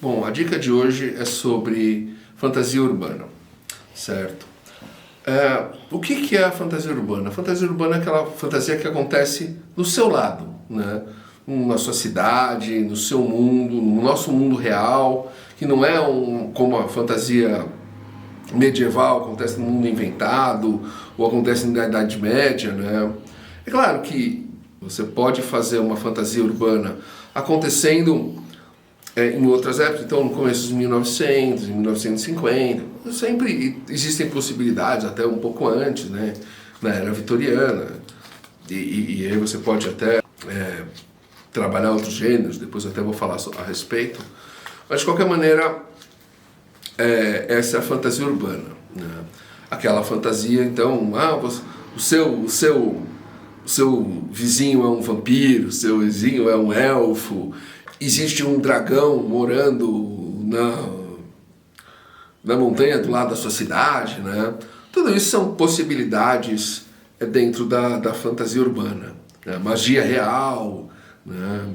Bom, a dica de hoje é sobre fantasia urbana, certo? O que é a fantasia urbana? A fantasia urbana é aquela fantasia que acontece do seu lado, né? Na sua cidade, no seu mundo, no nosso mundo real, que não é como a fantasia medieval, acontece no mundo inventado, ou acontece na Idade Média, né? É claro que você pode fazer uma fantasia urbana acontecendo em outras épocas, então no começo dos 1900, em 1950, sempre existem possibilidades, até um pouco antes, né? Na era vitoriana, e aí você pode até trabalhar outros gêneros, depois eu até vou falar a respeito, mas de qualquer maneira, essa é a fantasia urbana, né? Aquela fantasia, então, o seu vizinho é um vampiro, o seu vizinho é um elfo, existe um dragão morando na montanha do lado da sua cidade, né? Tudo isso são possibilidades dentro da fantasia urbana, né? Magia real, né?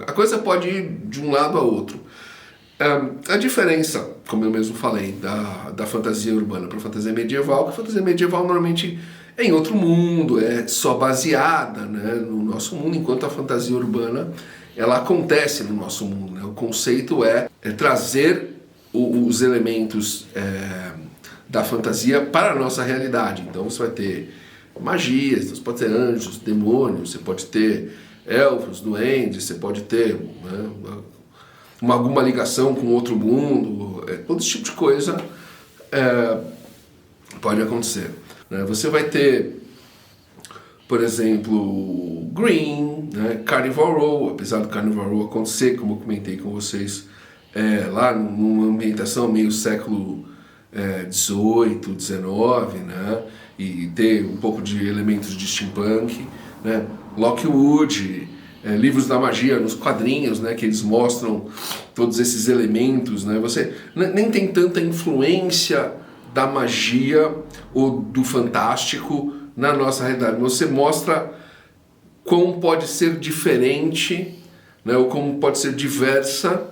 A coisa pode ir de um lado a outro. A diferença, como eu mesmo falei, da fantasia urbana para a fantasia medieval, que a fantasia medieval normalmente é em outro mundo, é só baseada, né, no nosso mundo, enquanto a fantasia urbana ela acontece no nosso mundo, né? O conceito é trazer os elementos da fantasia para a nossa realidade. Então você vai ter magias, você pode ter anjos, demônios, você pode ter elfos, duendes, você pode ter, né, alguma ligação com outro mundo, todo esse tipo de coisa pode acontecer, né? Você vai ter, por exemplo, Green, né? Carnival Row, apesar do Carnival Row acontecer, como eu comentei com vocês, lá numa ambientação meio século XVIII, XIX, né? E ter um pouco de elementos de steampunk, né? Lockwood, livros da magia nos quadrinhos, né, que eles mostram todos esses elementos, né? Você nem tem tanta influência da magia ou do fantástico na nossa realidade. Você mostra como pode ser diferente, né, ou como pode ser diverso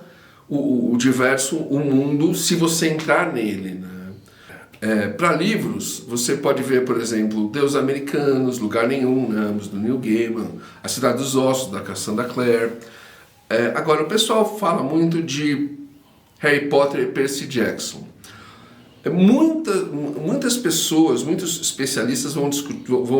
o mundo se você entrar nele, né? Para livros, você pode ver, por exemplo, Deuses Americanos, Lugar Nenhum, né, ambos do Neil Gaiman, A Cidade dos Ossos, da Cassandra Clare. Agora, o pessoal fala muito de Harry Potter e Percy Jackson. Muitas pessoas, muitos especialistas vão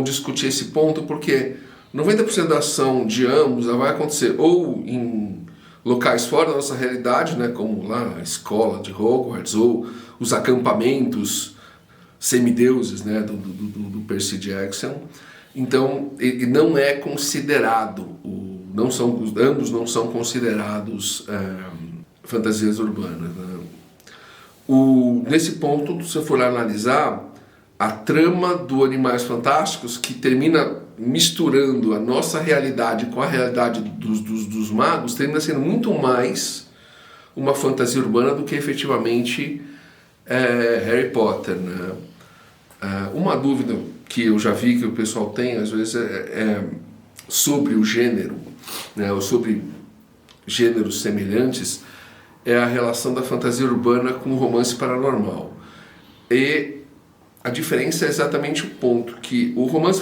discutir esse ponto, porque 90% da ação de ambos vai acontecer ou em locais fora da nossa realidade, né, como lá a escola de Hogwarts, ou os acampamentos semideuses, né, do Percy Jackson. Então, ele não é considerado, ambos não são considerados fantasias urbanas, né? Nesse ponto, se você for analisar, a trama do Animais Fantásticos, que termina misturando a nossa realidade com a realidade dos magos, termina sendo muito mais uma fantasia urbana do que efetivamente Harry Potter, né? Uma dúvida que eu já vi que o pessoal tem às vezes sobre o gênero, né, ou sobre gêneros semelhantes, é a relação da fantasia urbana com o romance paranormal. E a diferença é exatamente o ponto que o romance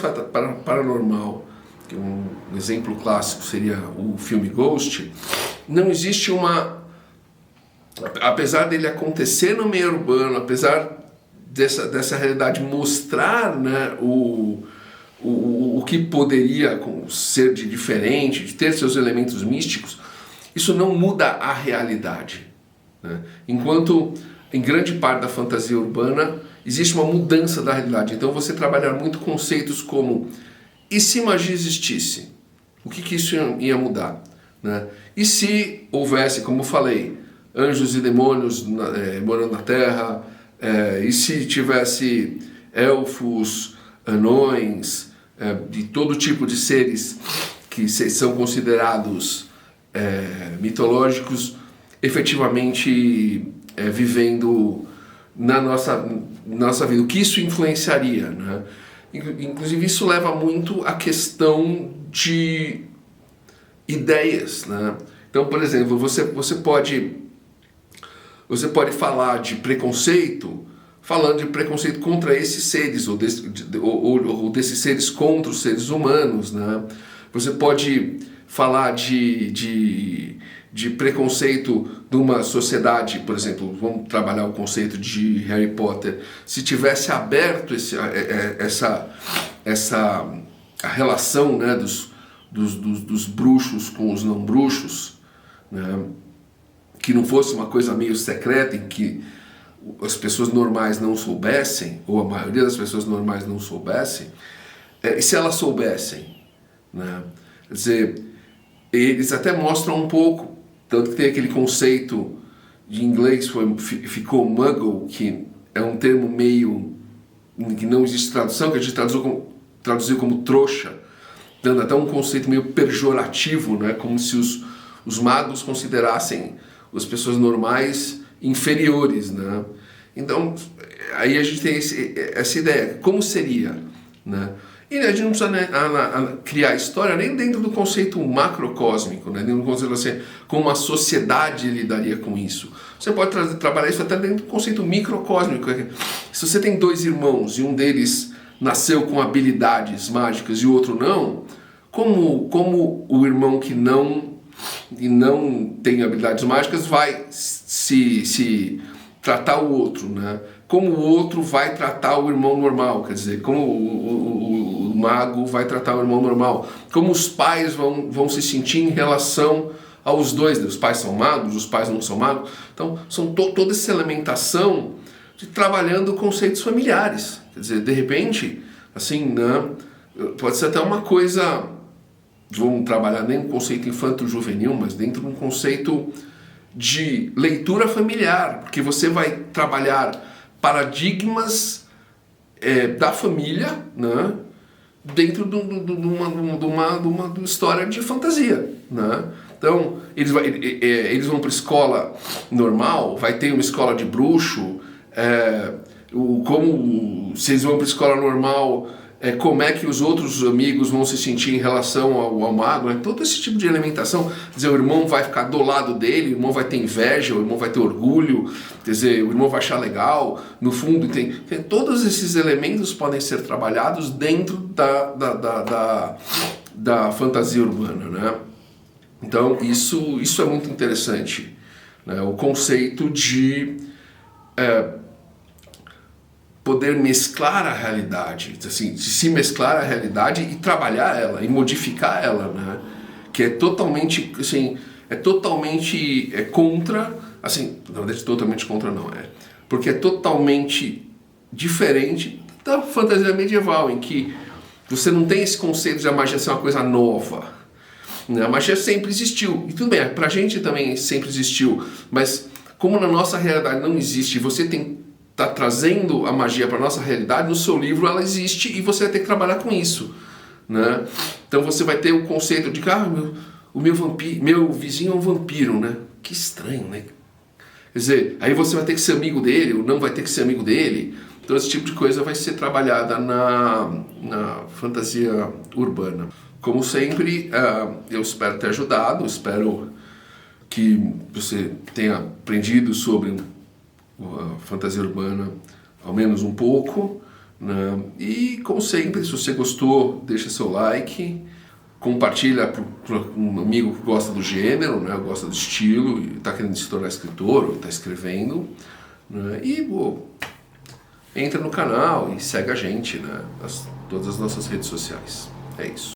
paranormal, que um exemplo clássico seria o filme Ghost, não existe apesar dele acontecer no meio urbano, apesar dessa realidade mostrar, né, o que poderia ser de diferente, de ter seus elementos místicos, isso não muda a realidade, né? Enquanto em grande parte da fantasia urbana existe uma mudança da realidade. Então você trabalhar muito conceitos como: e se magia existisse? O que isso ia mudar, né? E se houvesse, como eu falei, anjos e demônios morando na Terra? E se tivesse elfos, anões, de todo tipo de seres que são considerados mitológicos, efetivamente vivendo na nossa vida? O que isso influenciaria, né? Inclusive isso leva muito à questão de ideias, né? Então, por exemplo, você pode falar de preconceito falando de preconceito contra esses seres, ou desses seres contra os seres humanos, né? Você pode falar de preconceito de uma sociedade, por exemplo, vamos trabalhar o conceito de Harry Potter, se tivesse aberto a relação, né, dos bruxos com os não bruxos, né, que não fosse uma coisa meio secreta em que as pessoas normais não soubessem, ou a maioria das pessoas normais não soubessem, e se elas soubessem, né? Quer dizer, eles até mostram um pouco, tanto que tem aquele conceito de inglês ficou muggle, que é um termo meio que não existe tradução, que a gente traduziu como trouxa, dando até um conceito meio pejorativo, né? Como se os magos considerassem as pessoas normais inferiores, né? Então, aí a gente tem essa ideia, como seria, né? E a gente não precisa, né, criar história nem dentro do conceito macrocósmico, né? Dentro do conceito assim, como a sociedade lidaria com isso. Você pode trabalhar isso até dentro do conceito microcósmico. Se você tem dois irmãos e um deles nasceu com habilidades mágicas e o outro não, como o irmão que não tem habilidades mágicas vai se tratar o outro, né? Como o outro vai tratar o irmão normal, quer dizer, como o mago vai tratar o irmão normal, como os pais vão se sentir em relação aos dois, os pais são magos, os pais não são magos, então são toda essa elementação de trabalhando conceitos familiares, quer dizer, de repente, assim, né, pode ser até uma coisa, vamos trabalhar nem um conceito infanto-juvenil, mas dentro de um conceito de leitura familiar, porque você vai trabalhar paradigmas da família, né, dentro de uma história de fantasia, né? Então, eles vão para escola normal, vai ter uma escola de bruxo, se eles vão para escola normal, como é que os outros amigos vão se sentir em relação ao mago, né? Todo esse tipo de elementação, quer dizer, o irmão vai ficar do lado dele, o irmão vai ter inveja, o irmão vai ter orgulho, quer dizer, o irmão vai achar legal, no fundo todos esses elementos podem ser trabalhados dentro da fantasia urbana, né? Então isso é muito interessante, né? O conceito de poder mesclar a realidade, assim, se mesclar a realidade e trabalhar ela, e modificar ela, né? Que é totalmente, assim, contra, assim, na verdade totalmente contra não, porque é totalmente diferente da fantasia medieval, em que você não tem esse conceito de a magia ser uma coisa nova, né? A magia sempre existiu, e tudo bem, pra gente também sempre existiu, mas como na nossa realidade não existe, você está trazendo a magia para a nossa realidade, no seu livro ela existe e você vai ter que trabalhar com isso, né? Então você vai ter o conceito de que meu vizinho é um vampiro, né? Que estranho, né? Quer dizer, aí você vai ter que ser amigo dele ou não vai ter que ser amigo dele. Então esse tipo de coisa vai ser trabalhada na fantasia urbana. Como sempre, eu espero ter ajudado, espero que você tenha aprendido sobre a fantasia urbana, ao menos um pouco, né? E como sempre, se você gostou, deixa seu like, compartilha para um amigo que gosta do gênero, né? Gosta do estilo e está querendo se tornar escritor ou está escrevendo, né? E entra no canal e segue a gente, né? Todas as nossas redes sociais. É isso.